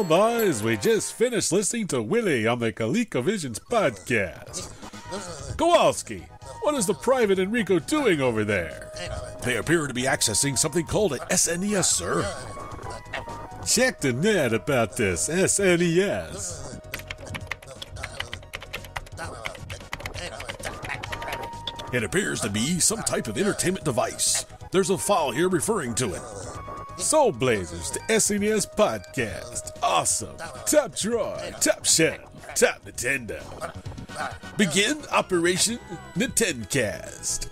Well, boys, we just finished listening to Willie on the ColecoVisions podcast. Kowalski, what is the Private Enrico doing over there? They appear to be accessing something called an SNES, sir. Check the net about this SNES. It appears to be some type of entertainment device. There's a file here referring to it. Soul Blazers, the SNES podcast. Awesome. Top Droid, top shelf, top Nintendo. Begin Operation Nintendcast.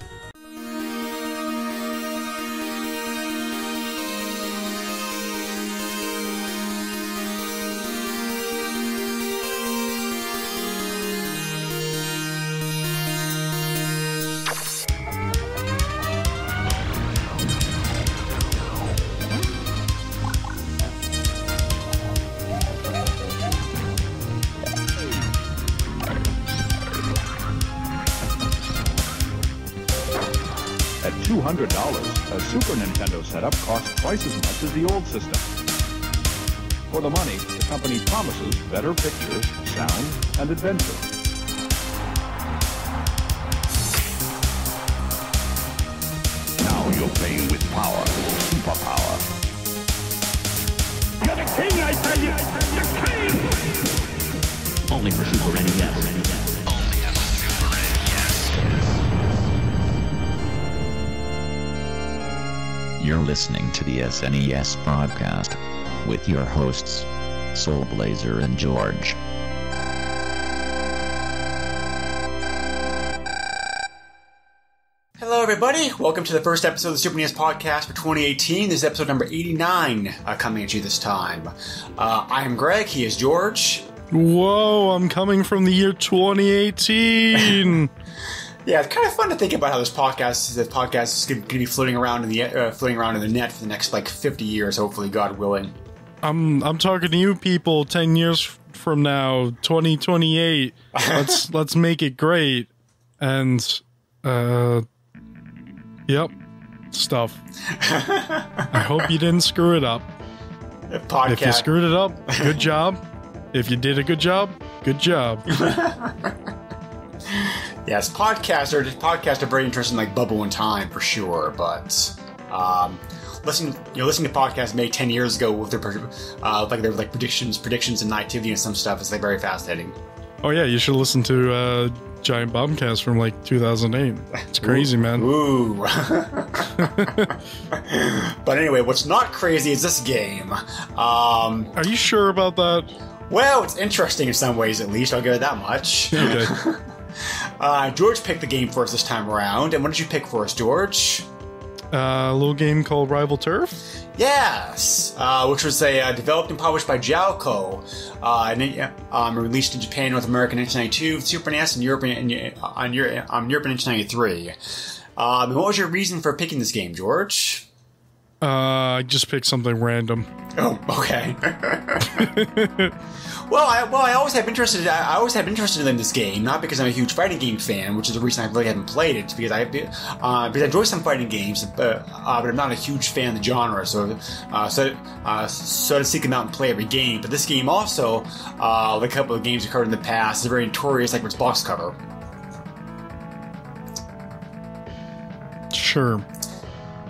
At $200, a Super Nintendo setup costs twice as much as the old system. For the money, the company promises better pictures, sound, and adventure. Now you're playing with power, superpower. You're the king, I tell you! The king! Only for Super NES. You're listening to the SNES podcast with your hosts, Soul Blazer and George. Hello, everybody. Welcome to the first episode of the Super NES podcast for 2018. This is episode number 89 coming at you this time. I am Greg. He is George. Whoa, I'm coming from the year 2018. Yeah, it's kind of fun to think about how this podcast is going to be floating around in the net for the next 50 years, hopefully, God willing. I'm talking to you people 10 years from now, 2028. Let's make it great. And yep, stuff. I hope you didn't screw it up. Podcast. If you screwed it up, good job. If you did a good job, good job. Yes, podcasts are very interesting, like bubble in time for sure. But listening to podcasts made 10 years ago with their predictions and activity and some stuff is very fascinating. Oh yeah, you should listen to Giant Bombcast from 2008. It's crazy, man. Ooh. But anyway, what's not crazy is this game. Are you sure about that? Well, it's interesting in some ways, at least. I'll give it that much. Okay. George picked the game for us this time around. And what did you pick for us, George? A little game called Rival Turf? Yes, which was developed and published by Jalco, and released in Japan, North America in 1992, Super NES, and Europe in 1993. And what was your reason for picking this game, George? I just picked something random. Oh, okay. Well, I always have interested in this game, not because I'm a huge fighting game fan, which is the reason I really haven't played it. It's because I enjoy some fighting games, but I'm not a huge fan of the genre. So to seek them out and play every game. But this game also, like a couple of games we've covered in the past, is very notorious, like its box cover. Sure.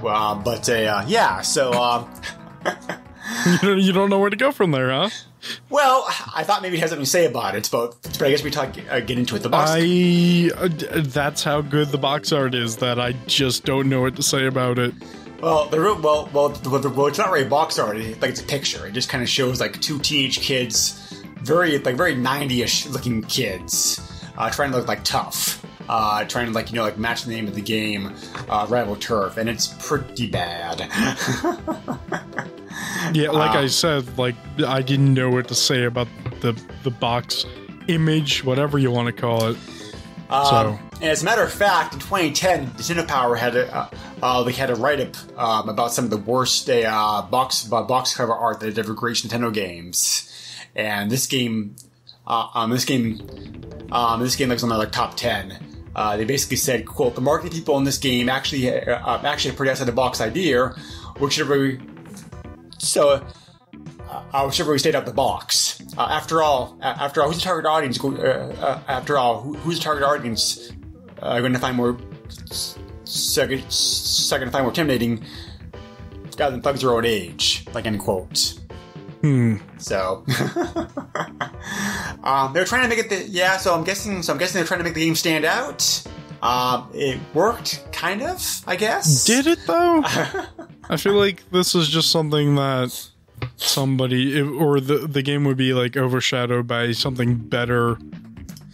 But yeah. So. You don't know where to go from there, huh? Well, I thought maybe you had something to say about it, but I guess we get into it. The box. That's how good the box art is. That I just don't know what to say about it. Well, it's not really box art. It's a picture. It just kind of shows two teenage kids, very 90-ish looking kids, trying to look tough. Trying to match the name of the game, Rival Turf, and it's pretty bad. Yeah, I said, I didn't know what to say about the box image, whatever you want to call it. And as a matter of fact, in 2010, Nintendo Power had a write-up about some of the worst box cover art that had ever graced Nintendo games, and this game was on my top 10. They basically said, quote, "The marketing people in this game actually a pretty outside the box idea, which so whichever we stayed out the box. After all, who's the target audience? Who's the target audience going to find more? Second to find more intimidating guys than thugs their own age, like end quote. So they were trying to make it. So I'm guessing they're trying to make the game stand out. It worked, kind of, I guess. Did it though? I feel like this is just something that the game would be like overshadowed by something better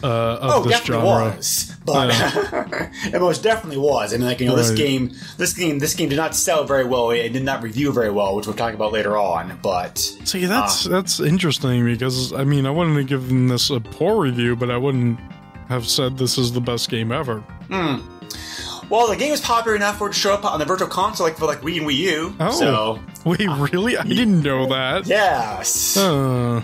of this genre. Was, but it most definitely was. I mean, like, this game did not sell very well. It did not review very well, which we'll talk about later on. But see, that's interesting because I mean, I wouldn't have given this a poor review, but I wouldn't have said this is the best game ever. Well, the game was popular enough for it to show up on the Virtual Console, for Wii and Wii U. Oh, so, wait, really? I didn't know that. Yes.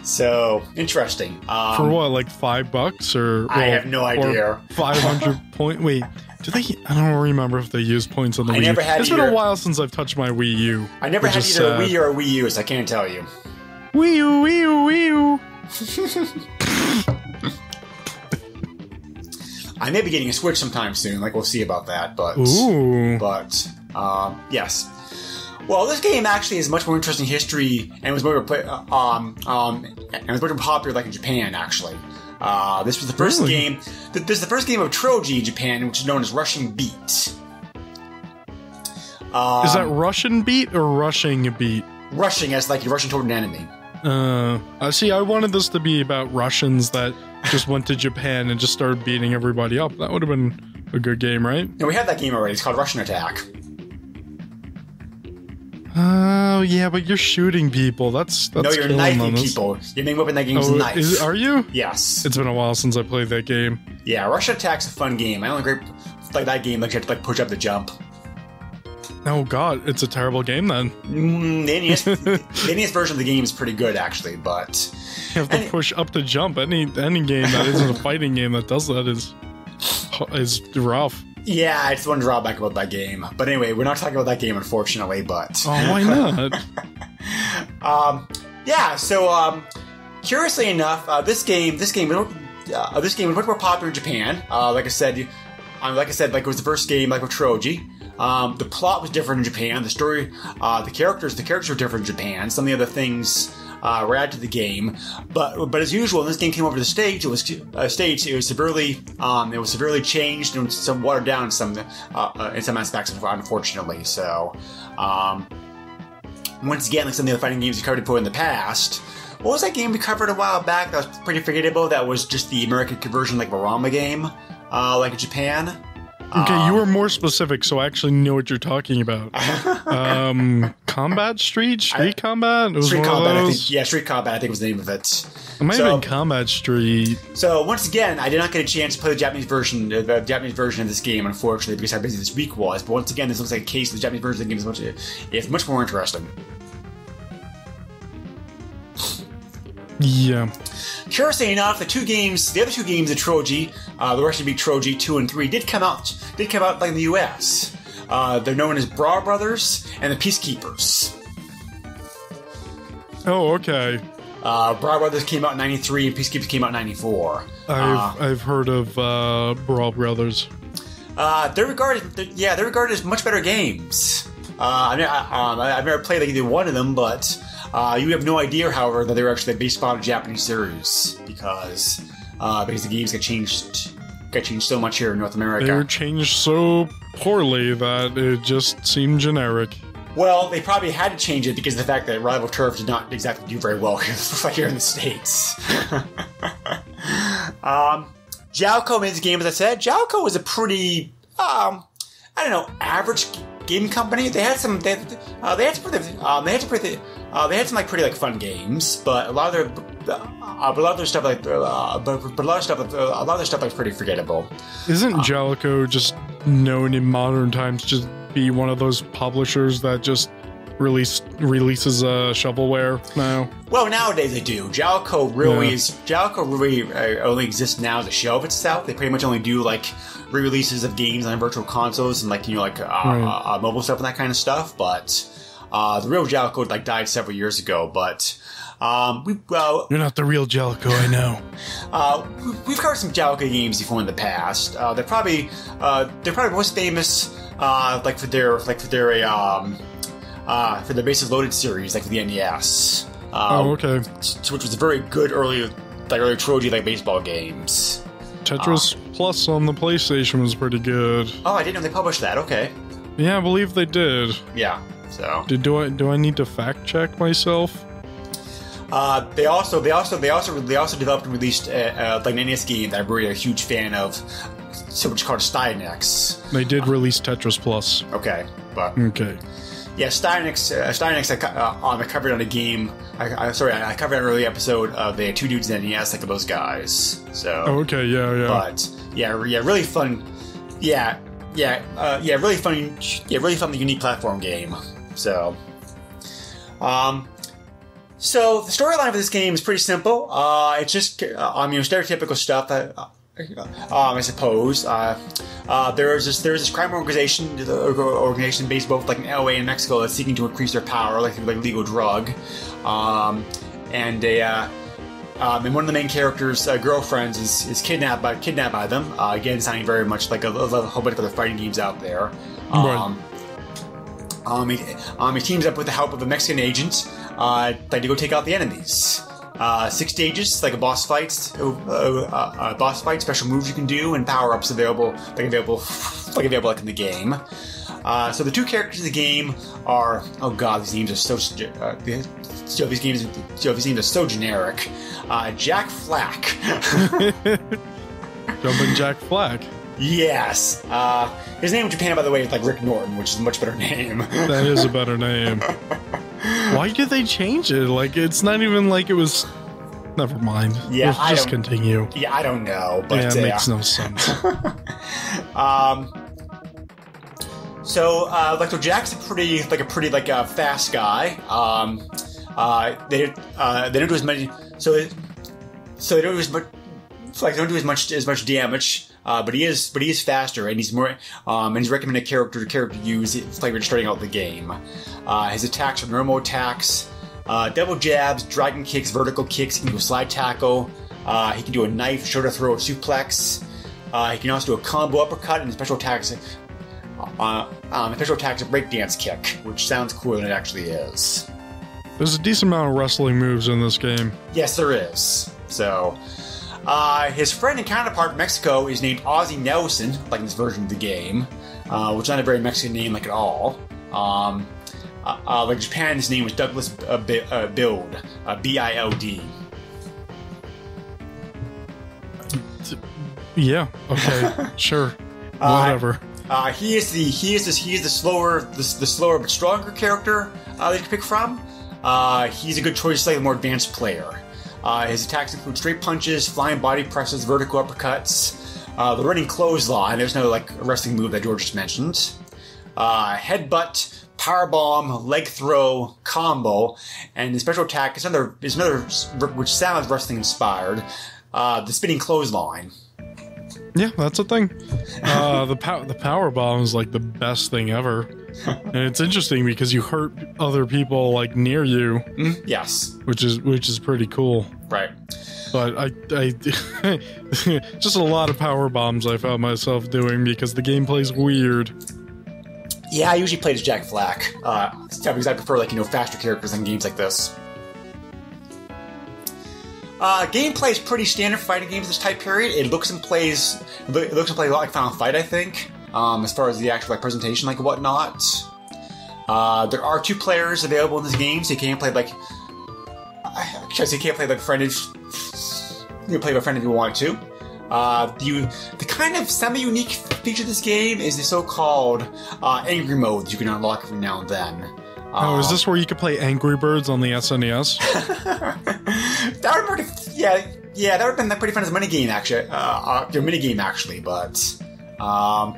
So interesting. For what, like $5 or? I have no idea. 500 point. Wait, do they? I don't remember if they use points on the Wii U. It's been a while since I've touched my Wii U. I never had either a Wii or a Wii U, so I can't tell you. Wii U, Wii U, Wii U. I may be getting a Switch sometime soon. We'll see about that. But yes. Well, this game actually has much more interesting history and was more popular in Japan. Actually, this was the first game. This is the first game of Troji in Japan, which is known as Rushing Beat. Is that Russian beat or rushing beat? Rushing, as you're rushing toward an enemy. See, I wanted this to be about Russians that just went to Japan and just started beating everybody up. That would have been a good game, right? No, we had that game already. It's called Russian Attack. Oh, yeah, but you're shooting people. That's no, you're knifing people. Your main weapon in that game is a knife. Are you? Yes. It's been a while since I played that game. Yeah, Russian Attack's a fun game. I only like that game. You have to push up the jump. Oh god, it's a terrible game then. The NES version of the game is pretty good, actually, but you have to push up to jump. Any game that isn't a fighting game that does that is rough. Yeah, it's one drawback about that game. But anyway, we're not talking about that game, unfortunately. But why not? Yeah. So, curiously enough, this game was much more popular in Japan. Like I said, it was the first game with Troji. The plot was different in Japan. The story, the characters were different in Japan. Some of the other things were added to the game. But as usual, when this game came over to the States, it was severely changed and some watered down in some aspects, unfortunately. So, once again, some of the other fighting games we covered in the past. What was that game we covered a while back that was pretty forgettable? That was just the American conversion, a Rama game, in Japan. Okay, you were more specific, so I actually know what you're talking about. Combat Street Combat? It was Street one Combat, of those? I think. Yeah, Street Combat, I think was the name of it. It might have been Combat Street. So, once again, I did not get a chance to play the Japanese version of this game, unfortunately, because how busy this week was. But once again, this looks like a case of the Japanese version of the game is much more interesting. Yeah. Curiously enough, the other two games of Troji, the Russian Beat Troji 2 and 3, did come out in the US. They're known as Bra Brothers and the Peacekeepers. Oh, okay. Bra Brothers came out in 93 and Peacekeepers came out in 94. I've heard of Brawl Brothers. They're regarded as much better games. I've never played either one of them, but you have no idea, however, that they were actually based upon a Japanese series because the games got changed so much here in North America. They were changed so poorly that it just seemed generic. Well, they probably had to change it because of the fact that Rival Turf did not exactly do very well here in the States. Jalco made this game, as I said. Jalco was a pretty, average game company. They had some pretty fun games, but a lot of their stuff like pretty forgettable. Isn't Jalco just known in modern times just be one of those publishers that just releases shovelware now? Well, nowadays they do. Jalco really only exists now as a show of itself. They pretty much only do re-releases of games on virtual consoles and mobile stuff and that kind of stuff. But the real Jalco died several years ago. But You're not the real Jellico, I know. We've covered some Jellico games before in the past. They're probably most famous for their Bases Loaded series, like for the NES. Okay. Which was a very good early trilogy like baseball games. Tetris Plus on the PlayStation was pretty good. Oh, I didn't know they published that. Okay. Yeah, I believe they did. Yeah. So. Do I need to fact check myself? They also developed and released like an NES game that I'm really a huge fan of, so which is called Steinix. They did release Tetris Plus. Okay, but okay. Yeah, Steinix. I covered on a game. I covered on an early episode of the Two Dudes in NES, like those guys. So. Oh, okay. Yeah. But really fun. Really fun, unique platform game. So, so the storyline of this game is pretty simple. It's just, stereotypical stuff. I suppose. There's this crime organization based both like in LA and Mexico that's seeking to increase their power, like legal drug. And one of the main characters' girlfriends is kidnapped by them. Again, sounding very much like a whole bunch of other fighting games out there. Right. He teams up with the help of a Mexican agent to go take out the enemies. 6 stages, like a boss fight, special moves you can do, and power-ups available in the game. So the two characters in the game are these names are so these names are so generic. Jack Flack. Jumping Jack Flack. Yes. His name in Japan, by the way, is like Rick Norton, which is a much better name. That is a better name. Why did they change it? Like, it's not even like it was... Never mind. Yeah, Let's just continue. Yeah, I don't know. But, yeah, it makes no sense. So Jack's a pretty fast guy. They don't do as many. So they don't do as much. They don't do as much damage. But he is faster, and he's more. And he's recommended character to use when starting out the game. His attacks are normal attacks, double jabs, dragon kicks, vertical kicks. He can do a slide tackle. He can do a knife, shoulder throw, suplex. He can also do a combo uppercut and special attacks. A breakdance kick, which sounds cooler than it actually is. There's a decent amount of wrestling moves in this game. Yes, there is. So. His friend and counterpart in Mexico is named Ozzie Nelson, like in this version of the game, which is not a very Mexican name like at all. Like Japan, his name was Douglas Bild, B-I-L-D. Yeah. Okay. Sure. Whatever. He is the slower but stronger character that you can pick from. He's a good choice, like a more advanced player. His attacks include straight punches, flying body presses, vertical uppercuts, the running clothesline. There's no wrestling move that George just mentioned. Headbutt, powerbomb, leg throw, combo, and the special attack is another which sounds wrestling inspired. The spinning clothesline. Yeah, that's a thing. The power bomb is like the best thing ever. And it's interesting because you hurt other people like near you. Mm, yes, which is pretty cool. Right. But I just a lot of power bombs I found myself doing because the gameplay's weird. Yeah, I usually play as Jack Flack because I prefer faster characters in games like this. Gameplay is pretty standard for fighting games this type period. It looks and plays a lot like Final Fight, I think. As far as the actual presentation, whatnot. There are 2 players available in this game, so you can't play friend if you play with a friend if you want to. The kind of semi-unique feature of this game is the so-called angry mode that you can unlock every now and then. Is this where you could play Angry Birds on the SNES? That would that would have been pretty fun as a mini game actually. But.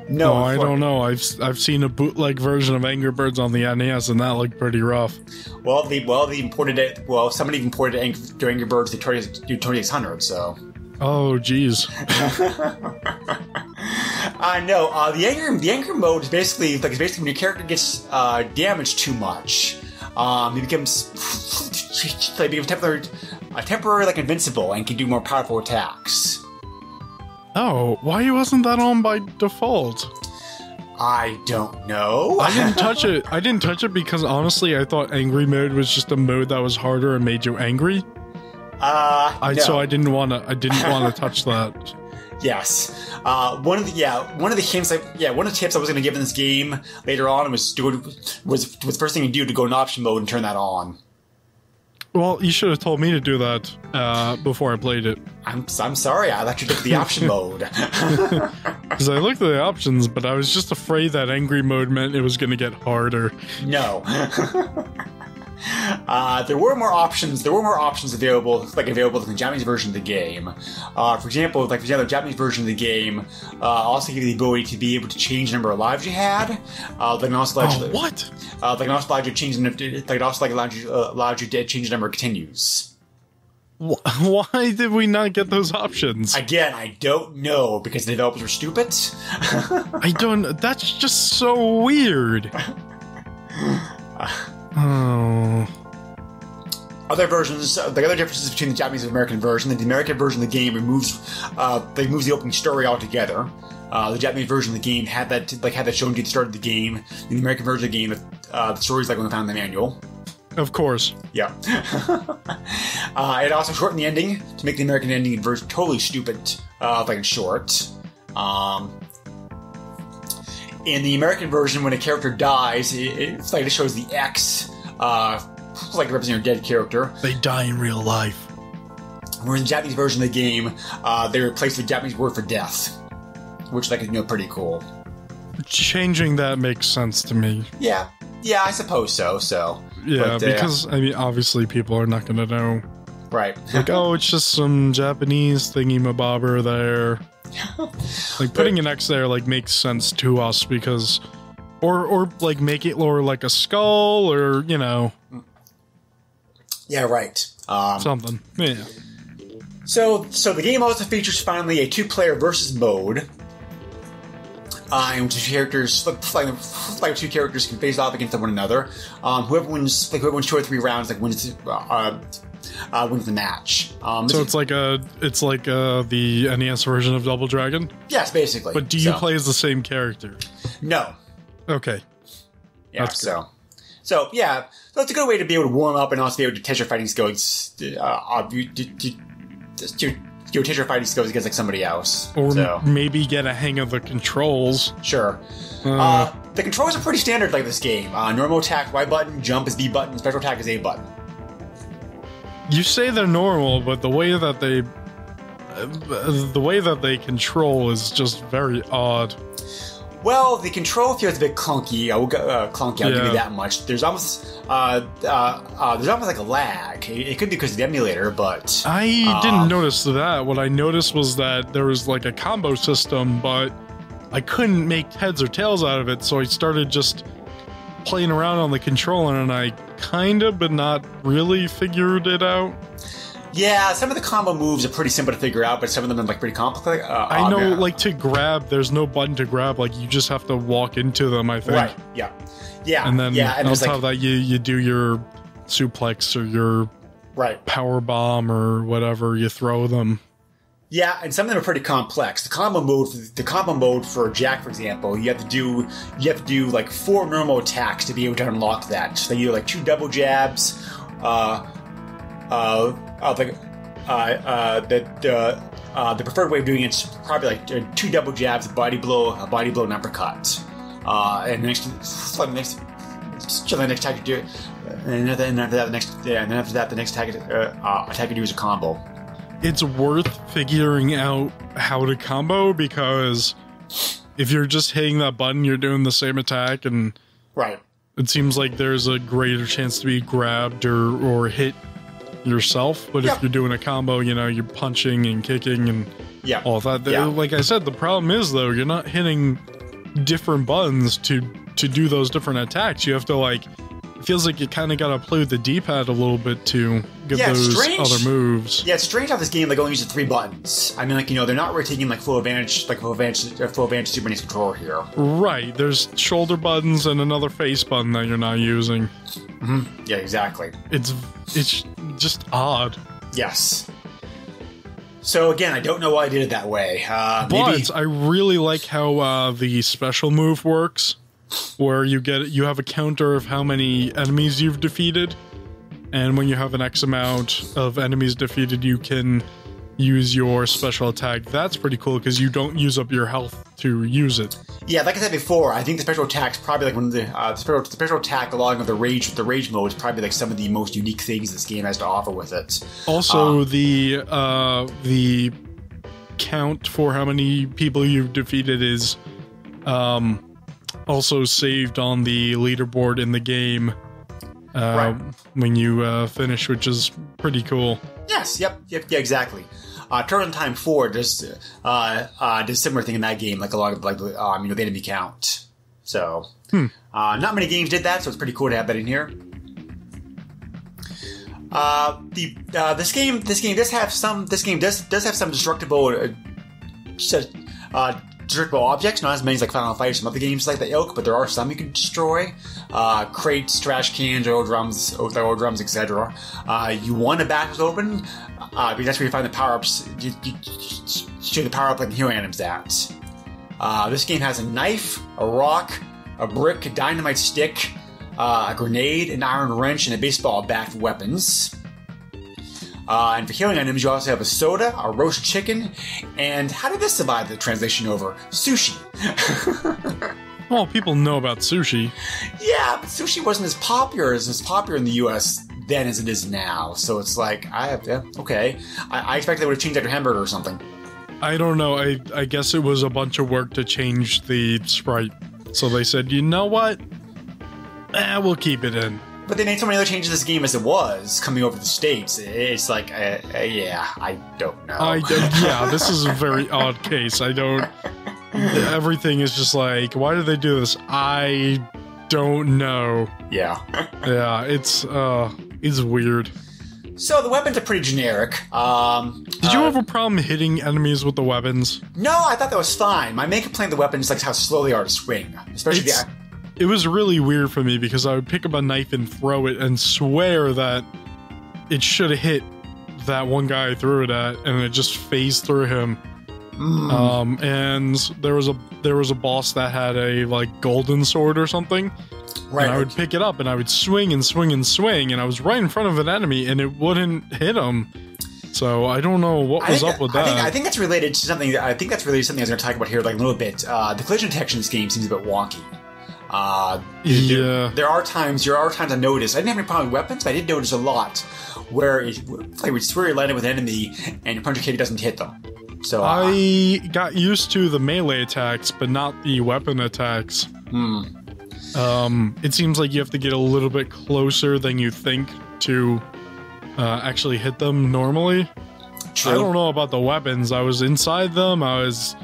No, I don't know. I've seen a bootleg version of Angry Birds on the NES, and that looked pretty rough. Well, they imported it. Well, somebody imported Angry Birds to 2600. So. Oh, geez. No. The angry mode is basically when your character gets damaged too much. He becomes they become temporary like invincible and can do more powerful attacks. Oh, why wasn't that on by default? I don't know. I didn't touch it. I didn't touch it because honestly, I thought angry mode was just a mode that was harder and made you angry. No. So I didn't want to touch that. Yes. One of the tips I was going to give in this game later on was the first thing you do to go in option mode and turn that on. Well, you should have told me to do that before I played it. I'm sorry, I let you look at the option mode. Because I looked at the options, but I was just afraid that angry mode meant it was going to get harder. No. There were more options. There were more options available in the Japanese version of the game. For example, the Japanese version of the game also gave you the ability to be able to change the number of lives you had. They can also allow you, what? They can also allow you to change. They can also allow you to change the number of continues. Why did we not get those options? Again, I don't know because the developers were stupid. I don't. That's just so weird. Oh. Other versions, the other differences between the Japanese and American version, the American version of the game removes the opening story altogether. The Japanese version of the game had that shown to you at the start of the game. In the American version of the game, the story's like when we found the manual. Of course. Yeah. It also shortened the ending to make the American ending version totally stupid, and short. In the American version, when a character dies, it shows the X, representing your dead character. They die in real life. Whereas in the Japanese version of the game, they replaced the Japanese word for death, which pretty cool. Changing that makes sense to me. Yeah, I suppose so. Yeah, because obviously people are not going to know. Right. It's just some Japanese thingy-mabobber there. Putting an X there makes sense to us because, or make it lower like a skull or Yeah, right. Something. Yeah. So the game also features finally a 2-player versus mode. In which two characters can face off against one another. Whoever wins 2 or 3 rounds wins the match. So it's like the NES version of Double Dragon? Yes, basically. But do you play as the same character? No. Okay. Yeah. So yeah, that's a good way to be able to warm up and also be able to test your fighting skills. Test your fighting skills against somebody else, or maybe get a hang of the controls. Sure. The controls are pretty standard this game. Normal attack Y button, jump is B button, special attack is A button. You say they're normal, but the way that they control is just very odd. Well, the control feels a bit clunky. I'll give you that much. There's almost like a lag. It could be because of the emulator, but I didn't notice that. What I noticed was that there was a combo system, but I couldn't make heads or tails out of it, so I started just playing around on the controller, and I kind of, but not really, figured it out. Yeah, some of the combo moves are pretty simple to figure out, but some of them are pretty complicated. I know, to grab, there's no button to grab. You just have to walk into them, I think. Right, yeah. And then on top of that, you do your suplex or your power bomb or whatever, you throw them. Yeah, and some of them are pretty complex. The combo mode for Jack, for example, you have to do 4 normal attacks to be able to unlock that. So you do 2 double jabs, the preferred way of doing it is probably 2 double jabs, a body blow, and uppercut. And the next attack you do, and after that, the next attack you do is a combo. It's worth figuring out how to combo, because if you're just hitting that button, you're doing the same attack, and it seems like there's a greater chance to be grabbed or hit yourself. But if you're doing a combo, you're punching and kicking and all that. Like I said, the problem is, though, you're not hitting different buttons to do those different attacks. You have to feels like you kind of got to play with the D-pad a little bit to get those other moves. Yeah, it's strange how this game only uses 3 buttons. I mean, they're not really taking full advantage Super NES controller here. Right, there's shoulder buttons and another face button that you're not using. Mm-hmm. Yeah, exactly. It's just odd. Yes. So again, I don't know why I did it that way. But I really like how the special move works, where you have a counter of how many enemies you've defeated, and when you have an X amount of enemies defeated, you can use your special attack. That's pretty cool because you don't use up your health to use it. Yeah, like I said before, I think the special attack's probably one of the special attack along with the rage mode is probably some of the most unique things this game has to offer with it. Also, the count for how many people you've defeated is also saved on the leaderboard in the game when you finish, which is pretty cool. Yes, yeah, exactly. Turn Time 4 does a similar thing in that game, like a lot of the enemy count. So, not many games did that, so it's pretty cool to have that in here. This game does have some destructible objects, not as many as like Final Fight or some other games like the ilk, but there are some you can destroy. Crates, trash cans, oil drums, etc. You want to back open, because that's where you find the power-ups. You show the power-up like the hero items at. This game has a knife, a rock, a brick, a dynamite stick, a grenade, an iron wrench, and a baseball bat for weapons. And for healing items, you also have a soda, a roast chicken, and how did this survive the translation over? Sushi. Well, people know about sushi. Yeah, but sushi wasn't as popular in the U.S. then as it is now. So it's like, okay. I expect they would have changed after hamburger or something. I don't know. I guess it was a bunch of work to change the sprite. So they said, you know what? We'll keep it in. But they made so many other changes to this game as it was coming over the States. It's like, I don't know. Yeah, this is a very odd case. Everything is just like, why did they do this? I don't know. Yeah. Yeah, it's weird. So the weapons are pretty generic. Did you have a problem hitting enemies with the weapons? No, I thought that was fine. My main complaint with the weapons is like how slow they are to swing. Especially It was really weird for me because I would pick up a knife and throw it and swear that it should have hit that one guy I threw it at, and it just phased through him. And there was a boss that had a golden sword or something. Right. And I would pick it up and I would swing and swing and swing, and I was right in front of an enemy and it wouldn't hit him. So I don't know what was up with that. I think that's related to something. I think that's related to something I was going to talk about here, a little bit. The collision detection in this game seems a bit wonky. There are times I noticed. I didn't have any problem with weapons, but I did notice a lot where it would swear you landed with an enemy and your puncher kid doesn't hit them. So I got used to the melee attacks, but not the weapon attacks. It seems like you have to get a little bit closer than you think to actually hit them normally. True. I don't know about the weapons. I was inside them. I was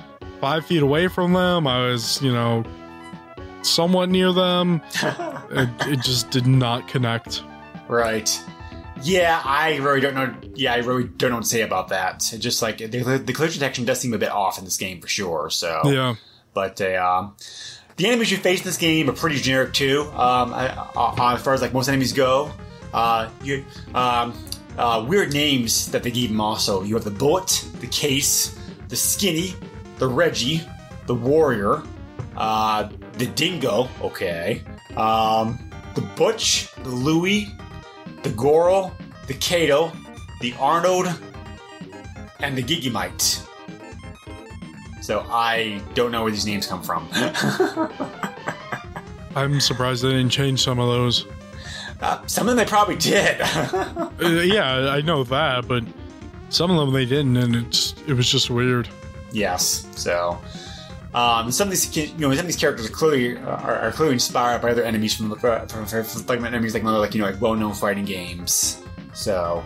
5 feet away from them. I was, somewhat near them. It just did not connect. Right. Yeah, I really don't know. Yeah, I really don't know what to say about that. It's just like the collision detection does seem a bit off in this game for sure. So yeah, but the enemies you face in this game are pretty generic too. As far as most enemies go, weird names that they gave them. Also, you have the Bullet, the Case, the Skinny, the Reggie, the Warrior, the Dingo. Okay, the Butch, the Louie, the Goral, the Kato, the Arnold, and the Gigimite. So I don't know where these names come from. I'm surprised they didn't change some of those. Some of them they probably did. Yeah, I know that, but some of them they didn't, and it was just weird. Yes. So some of these characters are clearly inspired by other enemies from enemies like well-known fighting games. So,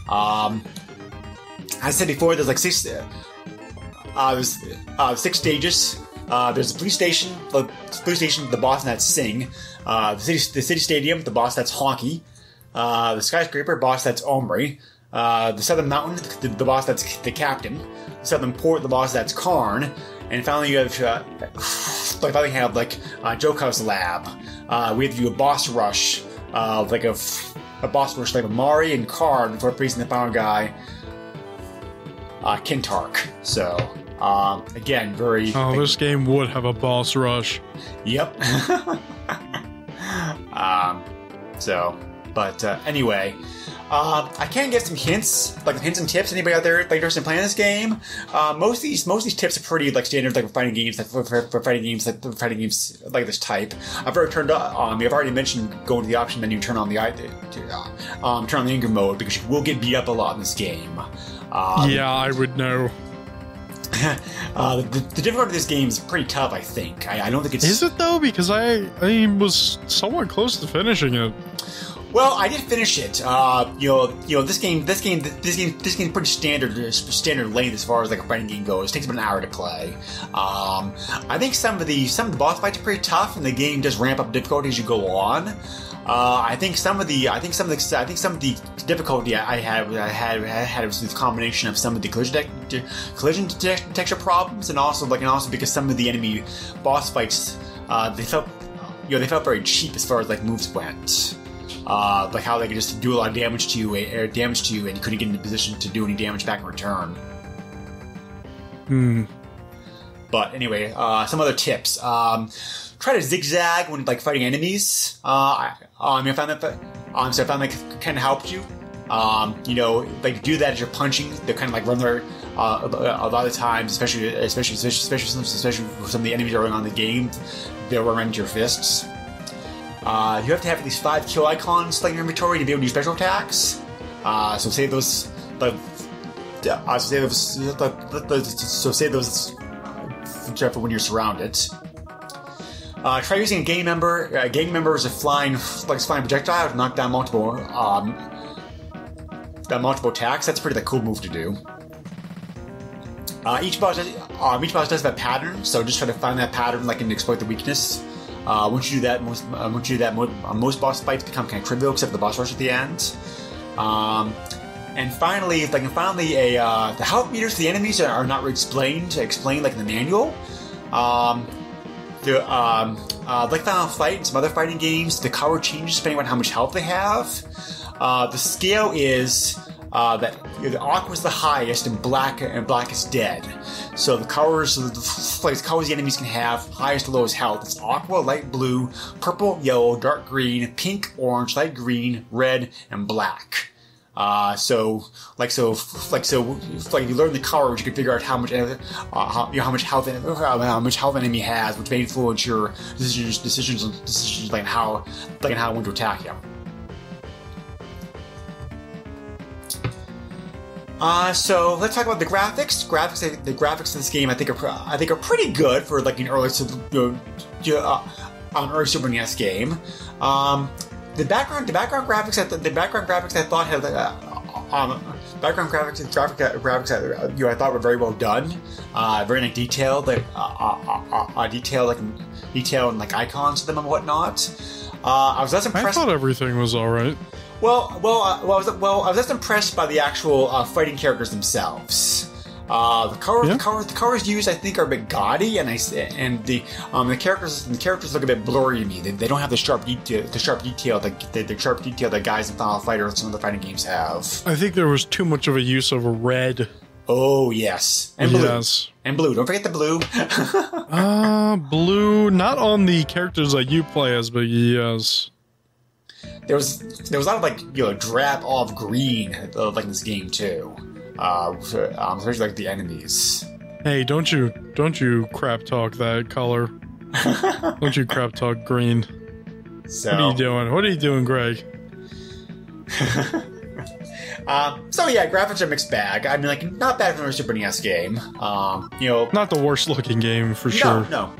as I said before, there's 6 stages There's the police station, the boss, and that's Sing. The city stadium, the boss, that's Honky. The skyscraper, boss, that's Omri. The southern mountain, the boss, that's the captain. The southern port, the boss, that's Karn. And finally, you have Jokov's lab. We have to do a boss rush, a boss rush like Mari and Karn before facing the final guy, Kintark. So, again, very. Oh, this game would have a boss rush. Yep. Anyway, I can get some hints and tips. Anybody out there interested in playing this game? Most of these tips are pretty standard, for fighting games, for fighting games like this type. I've already mentioned going to the option menu, turn on the anger mode, because you will get beat up a lot in this game. Yeah, I would know. The difficulty of this game is pretty tough, I think. I don't think it's... Is it, though? Because I was somewhat close to finishing it. Well, I did finish it. This game pretty standard length as far as a fighting game goes. It takes about an hour to play. I think some of the boss fights are pretty tough, and the game does ramp up difficulty as you go on. I think some of the difficulty I had was a combination of some of the collision detection problems, and also because some of the enemy boss fights they felt very cheap as far as moves went. How they could just do a lot of damage to you, and you couldn't get in a position to do any damage back in return. But anyway, some other tips. Try to zigzag when fighting enemies. I found that kind of helped you. Do that as you're punching. They kind of run there a lot of times, especially some of the enemies that are on the game. They'll run into your fists. You have to have at least 5 kill icons in your inventory to be able to do special attacks. So save those. Save those for when you're surrounded. Try using a gang member. Gang members are flying projectile to knock down multiple attacks. That's pretty cool move to do. Each boss does have a pattern, so just try to find that pattern and exploit the weakness. Once you do that, most boss fights become kind of trivial, except for the boss rush at the end. And finally, the health meters for the enemies are not explained in the manual. Like Final Fight and some other fighting games, the color changes depending on how much health they have. The scale is that Aqua is the highest and black is dead. So the colors the enemies can have, highest to lowest health. It's Aqua, light blue, purple, yellow, dark green, pink, orange, light green, red, and black. So if you learn the colors, you can figure out how much health an enemy has, which may influence your decisions like how when to attack him. So let's talk about the graphics. The graphics of this game, I think are pretty good for an early Super NES game. The background graphics I thought had I thought were very well done. Very detailed, detail and icons to them and whatnot. I was less impressed. I thought everything was all right. I was less impressed by the actual fighting characters themselves. The colors used, I think, are a bit gaudy, and the characters look a bit blurry to me. They don't have the sharp detail that guys in Final Fight or some of the fighting games have. I think there was too much of a use of red. Oh yes, and blue. Yes. And blue. Don't forget the blue. Blue. Not on the characters that you play as, but yes. There was a lot of drab olive green in this game too. Especially the enemies. Hey, don't you crap talk that color? Don't you crap talk green? So, what are you doing? What are you doing, Greg? Graphics are a mixed bag. I mean, not bad for a Super NES game. Not the worst looking game for sure. No.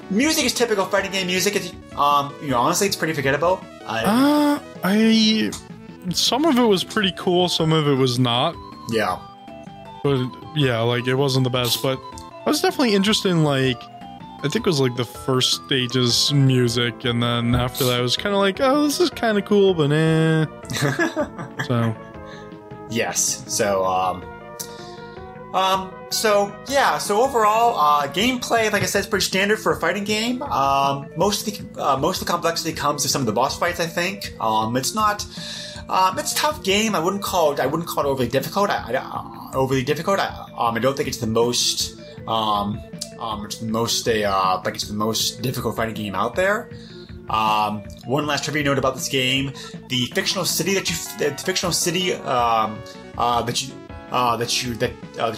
Music is typical fighting game music. Honestly, it's pretty forgettable. Some of it was pretty cool, some of it was not. Yeah. But yeah, it wasn't the best. But I was definitely interested in, like, I think it was like the first stage's music, and then after that, I was kind of like, oh, this is kind of cool, but eh. So. Yes. So overall, gameplay, like I said, is pretty standard for a fighting game. Most of the complexity comes to some of the boss fights, I think. It's not. It's a tough game. I wouldn't call it overly difficult. I don't think it's the most. It's the most difficult fighting game out there. One last trivia note about this game: the fictional city that you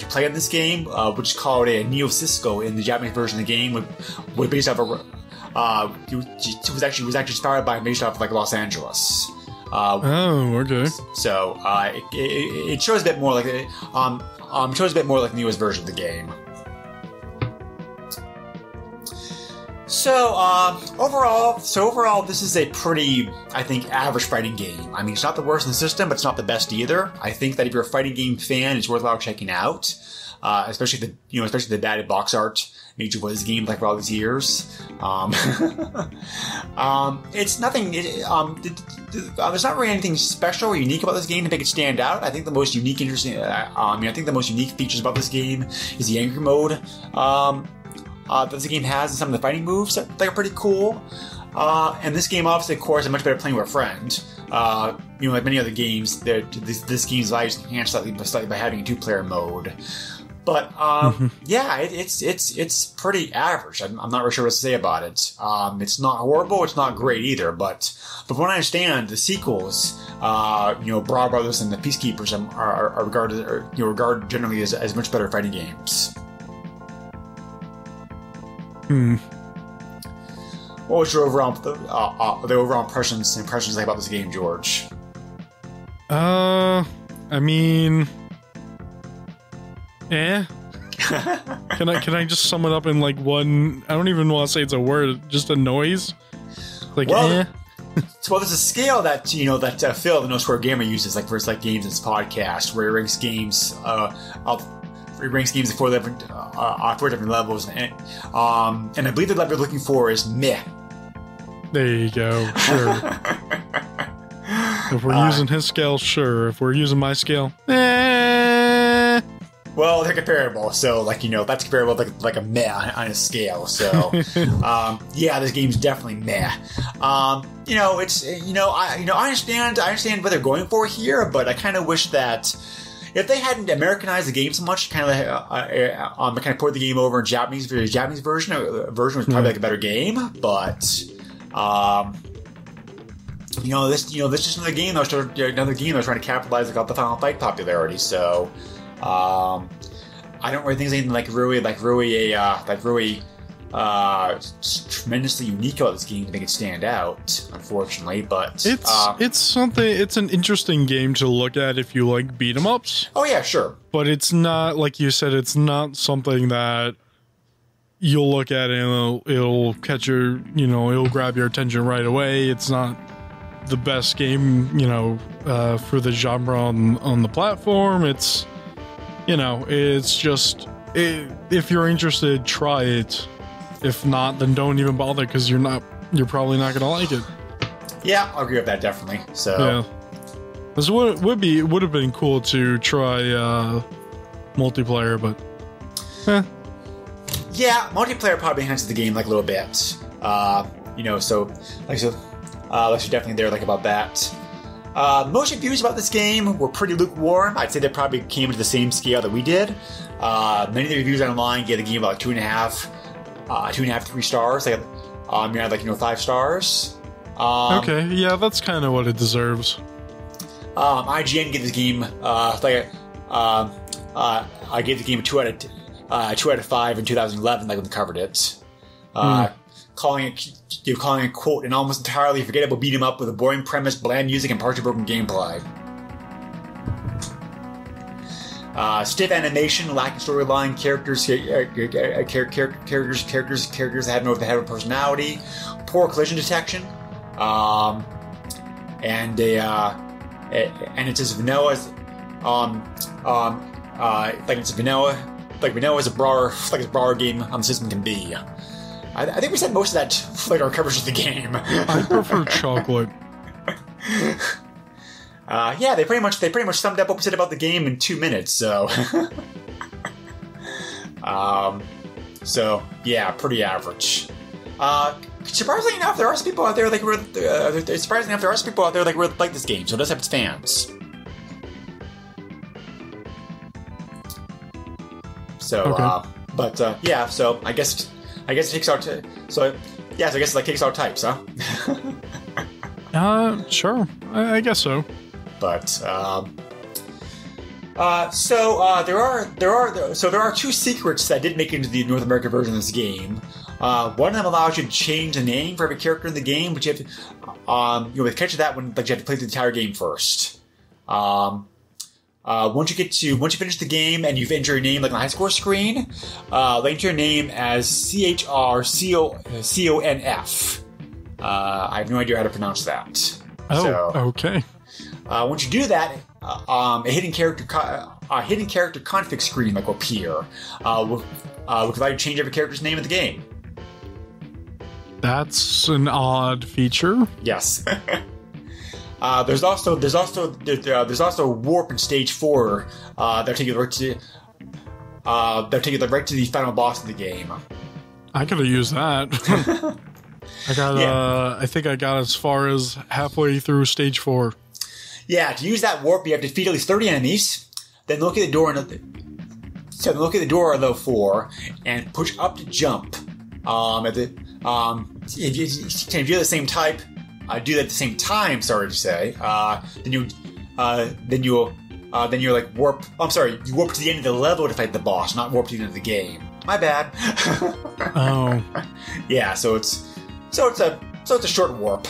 play in this game, which is called a Neo Cisco in the Japanese version of the game, was based off was actually inspired by based off like Los Angeles. Okay. So it shows a bit more like the newest version of the game. So overall, this is a pretty, I think, average fighting game. I mean, it's not the worst in the system, but it's not the best either. I think that if you're a fighting game fan, it's worthwhile checking out. Especially the bad box art made you play this game like for all these years. It's nothing. There's not really anything special or unique about this game to make it stand out. I think the most unique, features about this game is the angry mode. That this game has, and some of the fighting moves that are pretty cool. And this game, obviously, of course, is much better playing with a friend. Like many other games, this game's life is enhanced slightly by having a 2-player mode. But yeah, it's pretty average. I'm not really sure what to say about it. It's not horrible. It's not great either. But from what I understand, the sequels, Brawl Brothers and the Peacekeepers, are regarded generally as much better fighting games. What was your overall impressions like about this game, George? I mean, Can I just sum it up in like one? I don't even want to say it's a word, just a noise. Like, well, well, there's a scale that Phil, the No Square Gamer, uses, like for his games in his podcast, where he ranks games at 4 different levels, and I believe the level you're looking for is meh. There you go. Sure. If we're using his scale, sure. If we're using my scale, Well, they're comparable, so that's comparable like a meh on a scale. So, yeah, this game's definitely meh. I understand what they're going for here, but I kind of wish that if they hadn't Americanized the game so much, kind of port the game over in Japanese version was probably like a better game. But this is another game that was trying to capitalize on the Final Fight popularity. So I don't really think there's anything tremendously unique about this game to make it stand out, unfortunately. But it's an interesting game to look at if you like beat 'em ups. Oh yeah, sure. But it's not, like you said, it's not something that you'll look at and it'll catch your, it'll grab your attention right away. It's not the best game, for the genre on the platform. It's, it's just, if you're interested, try it. If not, then don't even bother, because you're probably not gonna like it. Yeah, I'll agree with that, definitely. So yeah, this would have been cool to try multiplayer, but yeah, multiplayer probably enhances the game a little bit. So you're definitely there about that. Most reviews about this game were pretty lukewarm. I'd say they probably came to the same scale that we did. Many of the reviews online gave the game about 2.5, 3 stars. You're at 5 stars. Okay, yeah, that's kind of what it deserves. IGN gave this game I gave the game a 2 out of 5 in 2011, when we covered it. Calling it, quote, an almost entirely forgettable beat 'em up with a boring premise, bland music, and partially broken gameplay. Stiff animation, lacking storyline, characters that have no personality, poor collision detection, and it's as vanilla as it's vanilla we know as broader game on the system can be. I think we said most of that our coverage of the game. I prefer chocolate. Yeah, they pretty much summed up what we said about the game in 2 minutes. So, so yeah, pretty average. Surprisingly enough, there are some people out there like like this game, so it does have its fans. So, okay. Yeah. So I guess it takes out. So I guess it like takes out types, huh? Sure. I guess so. But there are 2 secrets that did make it into the North American version of this game. One of them allows you to change the name for every character in the game, but you have to you'll catch that when you have to play the entire game first. Once you finish the game and you've entered your name like on the high score screen, enter your name as CHRCONF. I have no idea how to pronounce that. Oh, okay. Once you do that, a hidden character config screen will appear, which allow you to change every character's name in the game. That's an odd feature. Yes. There's also warp in stage 4 that'll take you right to the final boss of the game. I could have used that. I think I got as far as halfway through stage 4. Yeah, to use that warp, you have to defeat at least 30 enemies. Then look at the door on level 4 and push up to jump. If you do the same type. Do that at the same time. Sorry to say. Then you're like warp. I'm sorry. You warp to the end of the level to fight the boss, not warp to the end of the game. My bad. Oh. Yeah. So it's a short warp.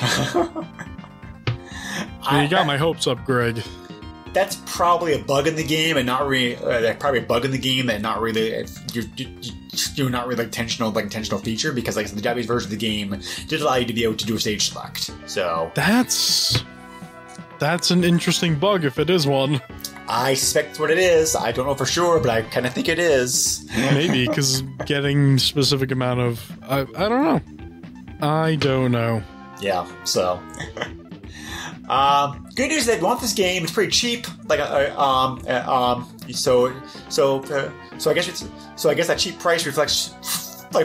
You got my hopes up, Greg. That's probably a bug in the game, and not really. Probably a bug in the game, and not really. You're not really intentional feature, because like the Japanese version of the game did allow you to be able to do a stage select. So that's an interesting bug if it is one. I suspect it's what it is. I don't know for sure, but I kind of think it is. Maybe because getting specific amount of I don't know. Yeah. So. Good news is that if you want this game, it's pretty cheap. So I guess that cheap price reflects the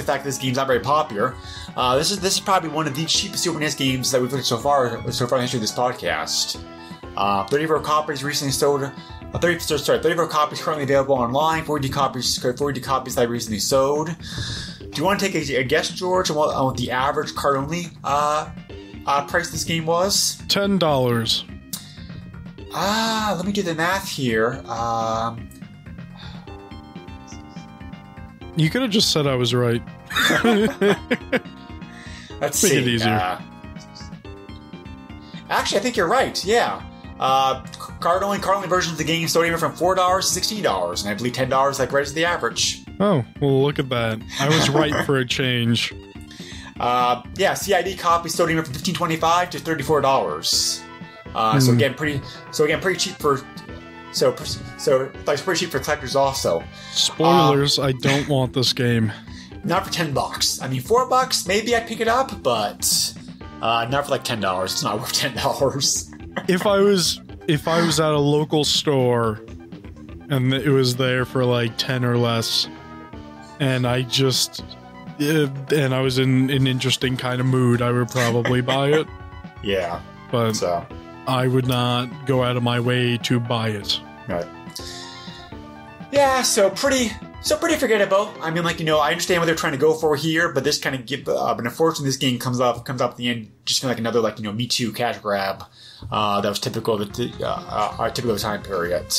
fact that this game's not very popular. This is probably one of the cheapest Super NES games that we've looked at so far in the history of this podcast. 34 copies recently sold. 34 copies currently available online. 40 copies that recently sold. Do you want to take a guess, George, on what the average card-only price this game was? $10. Let me do the math here. You could have just said I was right. Let's see. Make it easier. Actually, I think you're right. Yeah. Card-only versions of the game sold anywhere from $4 to $16, and I believe $10 right as the average. Oh, well, look at that. I was right for a change. Yeah, CID copies sold anywhere from $15.25 to $34. So again, pretty cheap for. So it's pretty cheap for collectors also. Spoilers, I don't want this game. Not for $10. I mean, $4 maybe I'd pick it up, but not for like $10. It's not worth $10. If I was at a local store and it was there for like 10 or less, and I was in an interesting kind of mood, I would probably buy it. Yeah, but I would not go out of my way to buy it. Right. Yeah, so pretty forgettable. I mean, I understand what they're trying to go for here, but this kind of but unfortunately, this game comes up at the end, just like another Me Too cash grab that was typical of the time period.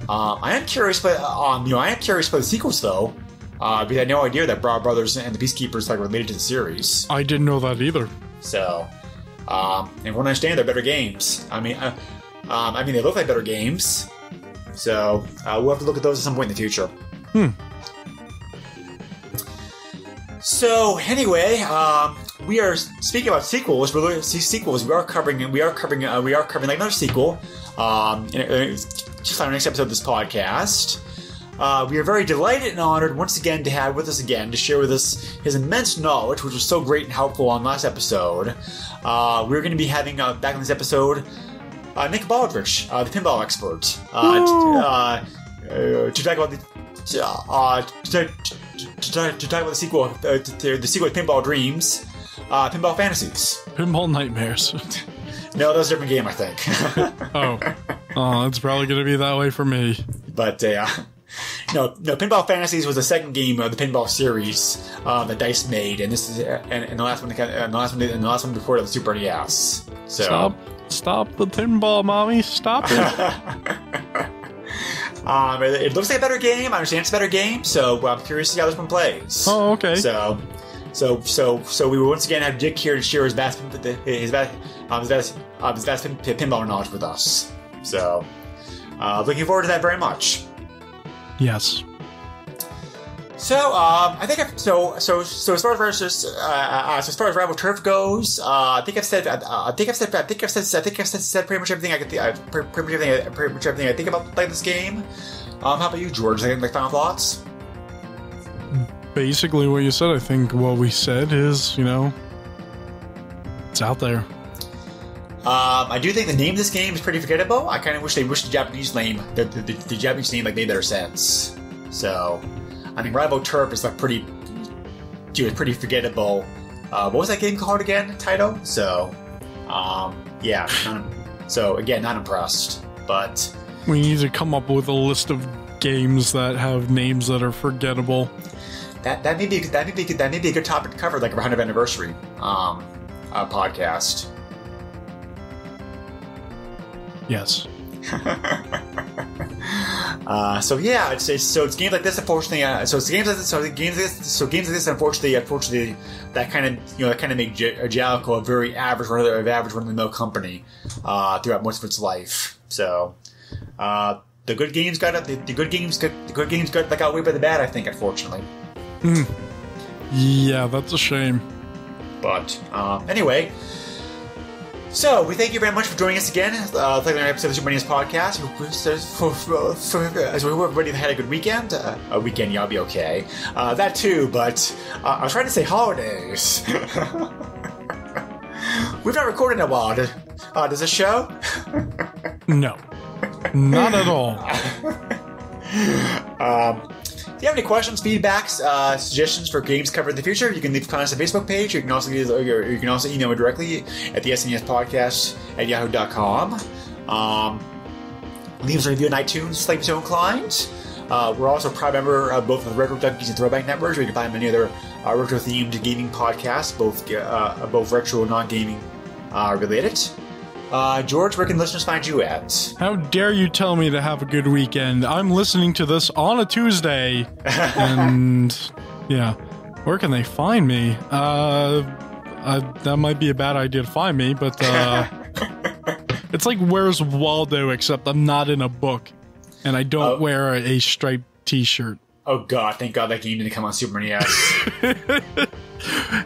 I am curious, but the sequels though, because I had no idea that Broad Brothers and the Peacekeepers related to the series. I didn't know that either. So, and from what I understand, they're better games. I mean, they look like better games. So we'll have to look at those at some point in the future. So anyway, we are speaking about sequels. We are covering like another sequel. on our next episode of this podcast. We are very delighted and honored once again to have with us again to share with us his immense knowledge, which was so great and helpful on last episode. We're going to be having back on this episode Nick Baldrich, the pinball expert, to talk about the sequel to Pinball Dreams, Pinball Fantasies, Pinball Nightmares. No, that was a different game, I think. Oh, it's probably going to be that way for me. But no, Pinball Fantasies was the second game of the pinball series that Dice made, and this is and the last one before that was Super NES. So stop the pinball, mommy! Stop it! It looks like a better game. I understand it's a better game, so I'm curious to see how this one plays. Oh, okay. So we will once again have Dick here to share his vast pinball knowledge with us. So, looking forward to that very much. Yes. So, I think as far as Rival Turf goes, I think I've said pretty much everything I think about this game. How about you, George? Any final thoughts? Basically what you said. I think what we said is, it's out there. I do think the name of this game is pretty forgettable. I kind of wish the Japanese name, the Japanese name, made better sense. So, I mean, Rival Turf is pretty forgettable. What was that game called again? Title? So, yeah. Not impressed. But we need to come up with a list of games that have names that are forgettable. That may be a good topic to cover, like a 100th anniversary podcast. Yes. It's games like this. Unfortunately, unfortunately, that kind of make Jalico a very average run of the mill company throughout most of its life. So, the good games got outweighed by the bad, I think, unfortunately. Yeah, that's a shame. But anyway. So, we thank you very much for joining us again. Thank you for episode of the Super NES podcast. As we hope everybody had a good weekend. A weekend, y'all be okay. That too, but I was trying to say holidays. We've not recorded in a while. Does this show? No. Not at all. If you have any questions, feedbacks, suggestions for games covered in the future, you can leave comments on the Facebook page. You can also email me directly at the SNESpodcast@yahoo.com. Leave us a review on iTunes, like so inclined. We're also a proud member of both the Retro Junkies and Throwback Networks, where you can find many other retro-themed gaming podcasts, both retro and non-gaming related. George, where can listeners find you at? How dare you tell me to have a good weekend? I'm listening to this on a Tuesday. And, yeah. Where can they find me? That might be a bad idea to find me, but, it's like Where's Waldo, except I'm not in a book. And I don't wear a striped t-shirt. Oh, God. Thank God that game didn't come on Super NES.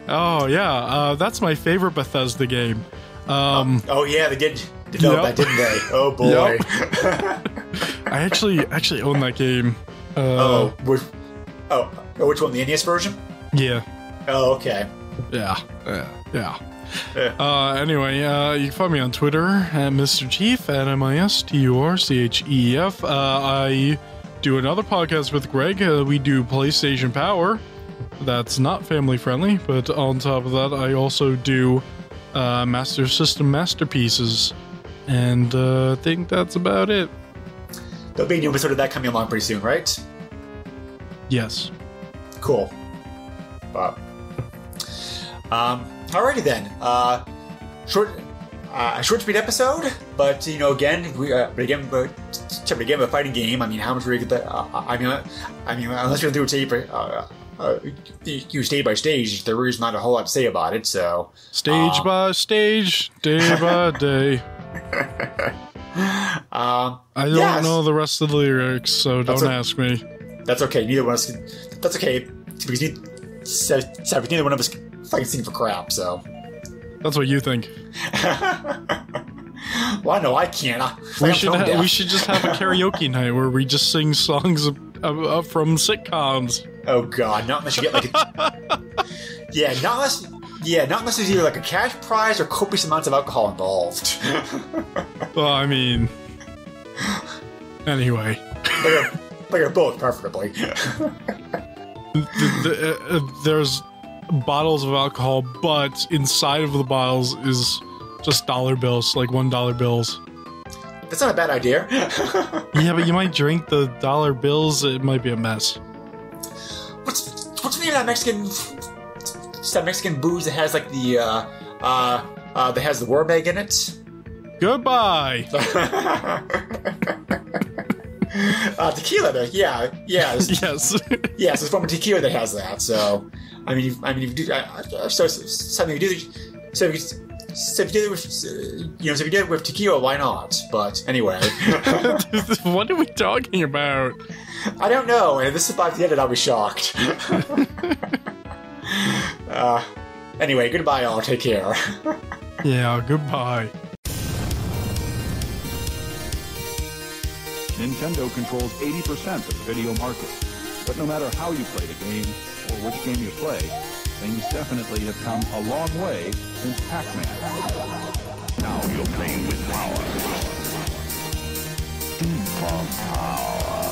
Oh, yeah. That's my favorite Bethesda game. Yeah, they did develop that, didn't they? Oh boy. Yep. I actually own that game. Which one? The NES version? Yeah. Oh, okay. Yeah. Anyway, you can find me on Twitter at Mr. Chief at MISTURCHEF. I do another podcast with Greg. We do PlayStation Power. That's not family friendly, but on top of that, I also do Master System Masterpieces, and I think that's about it. There'll be a new episode of that coming along pretty soon, right? Yes. Cool. Alrighty then. Short, sweet episode, but again, a fighting game. I mean, how much we get that? I mean, unless you're gonna do a tape. You stage by stage, there is not a whole lot to say about it, so... Stage by stage, day by day. I don't know the rest of the lyrics, so don't ask me. That's okay, neither one of us... That's okay, because neither one of us fucking sing for crap, so... That's what you think. Well, no, I can't. We should just have a karaoke night where we just sing songs from sitcoms. Oh God, not unless you get like not unless there's either like a cash prize or copious amounts of alcohol involved. Well, I mean, anyway. Like both, preferably. There's bottles of alcohol, but inside of the bottles is just dollar bills, like $1 bills. That's not a bad idea. Yeah, but you might drink the dollar bills. It might be a mess. What's the name of that Mexican? It's that Mexican booze that has like the that has the word egg in it. Goodbye. Tequila, though. Yeah. Yes. Yes, it's from a tequila that has that. So, if you do, so if you do it with tequila, why not? But anyway, what are we talking about? I don't know. And if this is about the edit, I'll be shocked. Anyway, goodbye, all. Take care. Yeah, goodbye. Nintendo controls 80% of the video market. But no matter how you play the game, or which game you play, things definitely have come a long way since Pac-Man. Now you're playing with power. Deep power.